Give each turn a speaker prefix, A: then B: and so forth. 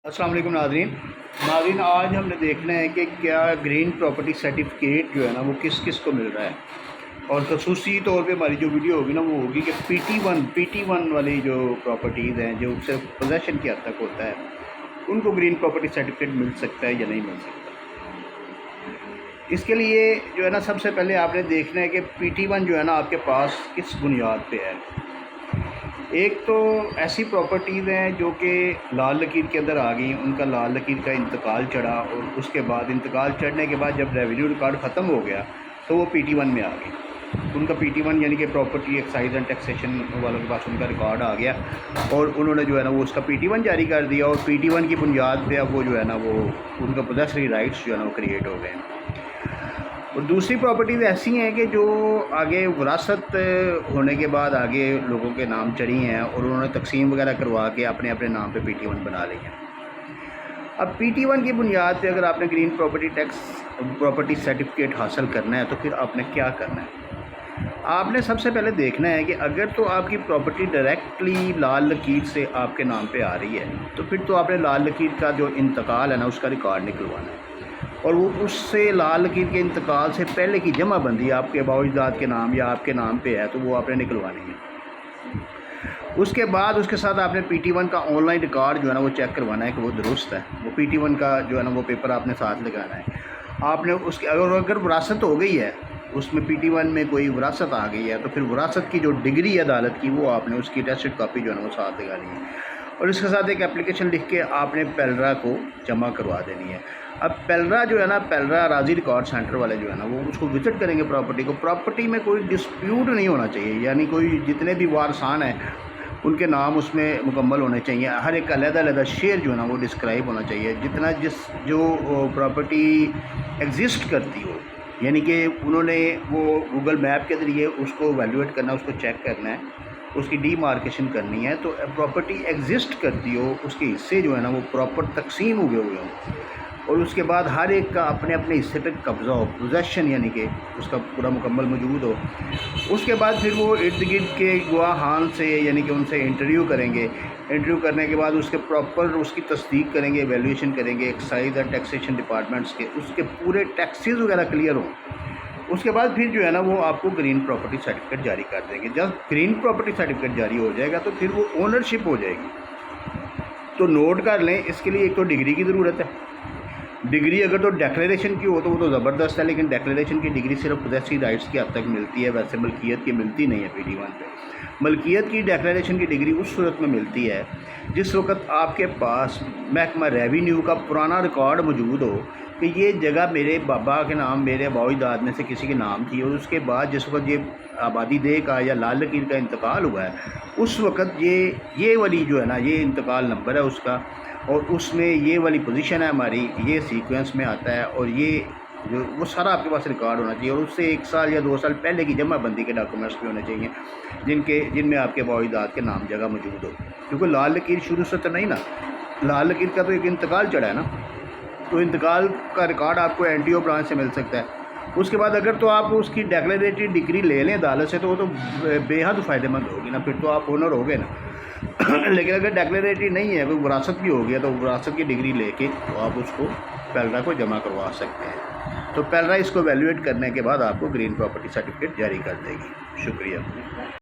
A: अस्सलाम वालेकुम नाज़रीन, आज हमने देखना है कि क्या ग्रीन प्रॉपर्टी सर्टिफिकेट जो है ना वो किस किस को मिल रहा है। और खसूसी तौर पे हमारी जो वीडियो होगी ना वो होगी कि PT1 वाली जो प्रॉपर्टीज़ हैं जो सिर्फ पोजेसन की हद तक होता है उनको ग्रीन प्रॉपर्टी सर्टिफिकेट मिल सकता है या नहीं मिल सकता। इसके लिए जो है ना सबसे पहले आपने देखना है कि PT1 जो है ना आपके पास किस बुनियाद पे है। एक तो ऐसी प्रॉपर्टीज़ हैं जो कि लाल लकीर के अंदर आ गई, उनका लाल लकीर का इंतकाल चढ़ा और उसके बाद इंतकाल चढ़ने के बाद जब रेवेन्यू रिकॉर्ड ख़त्म हो गया तो वो PT1 में आ गई। उनका PT1 यानी कि प्रॉपर्टी एक्साइज एंड टैक्सेशन वालों के पास उनका रिकॉर्ड आ गया और उन्होंने जो है ना वो उसका PT1 जारी कर दिया और PT1 की बुनियाद पे अब वो जो है ना वो उनका पोजेसरी राइट्स जो है ना वो क्रिएट हो गए। और दूसरी प्रॉपर्टीज़ ऐसी हैं कि जो आगे विरासत होने के बाद आगे लोगों के नाम चढ़ी हैं और उन्होंने तकसीम वगैरह करवा के अपने अपने नाम पे PT1 बना ली हैं। अब PT1 की बुनियाद पे अगर आपने ग्रीन प्रॉपर्टी सर्टिफिकेट हासिल करना है तो फिर आपने क्या करना है। आपने सबसे पहले देखना है कि अगर तो आपकी प्रॉपर्टी डायरेक्टली लाल लकीर से आपके नाम पे आ रही है तो फिर तो आपने लाल लकीर का जो इंतकाल है ना उसका रिकॉर्ड निकलवाना है और वो उससे लाल लकीर के इंतकाल से पहले की जमा बंदी आपके बाउजदाद के नाम या आपके नाम पे है तो वो आपने निकलवानी है। उसके बाद उसके साथ आपने PT1 का ऑनलाइन रिकॉर्ड जो है ना वो चेक करवाना है कि वो दुरुस्त है। वो PT1 का जो है ना वो पेपर आपने साथ लगाना है। आपने उसके अगर विरासत हो गई है उसमें PT1 में कोई विरासत आ गई है तो फिर विरासत की जो डिग्री है अदालत की वो आपने उसकी टेस्टेड कॉपी जो है ना वो साथ लगानी है और इसके साथ एक एप्लीकेशन लिख के आपने पेलरा को जमा करवा देनी है। अब पेलरा जो है ना पेलरा राजी रिकॉर्ड सेंटर वाले जो है ना वो उसको विजिट करेंगे प्रॉपर्टी में कोई डिस्प्यूट नहीं होना चाहिए, यानी कोई जितने भी वारसान हैं उनके नाम उसमें मुकम्मल होने चाहिए। हर एक अलग शेयर जो है ना वो डिस्क्राइब होना चाहिए जितना जो प्रॉपर्टी एग्जिस्ट करती हो, यानी कि उन्होंने वो गूगल मैप के ज़रिए उसको वैल्यूएट करना, उसको चेक करना है, उसकी डीमार्केशन करनी है तो प्रॉपर्टी एग्जिस्ट करती हो उसके हिस्से जो है ना वो प्रॉपर तकसीम हुए हों और उसके बाद हर एक का अपने अपने हिस्से पे कब्ज़ा हो, पोजेसन यानी कि उसका पूरा मुकम्मल मौजूद हो। उसके बाद फिर वो इर्द गिर्द के गवाहान से यानी कि उनसे इंटरव्यू करेंगे। इंटरव्यू करने के बाद उसके प्रॉपर उसकी तस्दीक करेंगे, वैल्यूएशन करेंगे एक्साइज एंड टैक्सेशन डिपार्टमेंट्स के, उसके पूरे टैक्सेस वगैरह क्लियर हों। उसके बाद फिर जो है ना वो आपको ग्रीन प्रॉपर्टी सर्टिफिकेट जारी कर देंगे। जब ग्रीन प्रॉपर्टी सर्टिफिकेट जारी हो जाएगा तो फिर वो ओनरशिप हो जाएगी। तो नोट कर लें, इसके लिए एक तो डिग्री की ज़रूरत है। डिग्री अगर तो डिक्लेरेशन की हो तो वो तो ज़बरदस्त है, लेकिन डिक्लेरेशन की डिग्री सिर्फ पोजेसरी राइट्स की हद तक मिलती है, वैसे मलकियत की मिलती नहीं है PT1 पे। मलकियत की डिक्लेरेशन की डिग्री उस सूरत में मिलती है जिस वक्त आपके पास महकमा रेवेन्यू का पुराना रिकॉर्ड मौजूद हो कि ये जगह मेरे बाबा के नाम, मेरे बाउजदाद में से किसी के नाम थी और उसके बाद जिस वक्त ये आबादी दे का या लाल लकीर का इंतकाल हुआ है उस वक्त ये वाली जो है ना ये इंतकाल नंबर है उसका और उसमें ये वाली पोजीशन है हमारी, ये सीक्वेंस में आता है और ये जो वो सारा आपके पास रिकॉर्ड होना चाहिए और उससे 1 साल या 2 साल पहले की जमा बंदी के डॉक्यूमेंट्स भी होने चाहिए जिनमें आपके बाउजदाद के नाम जगह मौजूद हो। क्योंकि लाल लकीर शुरू से तो नहीं ना, लाल लकीर का तो एक इंतकाल चढ़ा है ना, तो इंतकाल का रिकॉर्ड आपको NTO ब्रांच से मिल सकता है। उसके बाद अगर तो आप उसकी डिक्लेरेटरी डिग्री ले लें अदालत से तो वो तो बेहद फ़ायदेमंद होगी ना, फिर तो आप ओनर हो गए ना। लेकिन अगर डिक्लेरेटरी नहीं है, कोई विरासत भी हो गया तो विरासत की डिग्री लेके तो आप उसको पेलरा को जमा करवा सकते हैं। तो पेलरा इसको वैल्यूएट करने के बाद आपको ग्रीन प्रॉपर्टी सर्टिफिकेट जारी कर देगी। शुक्रिया।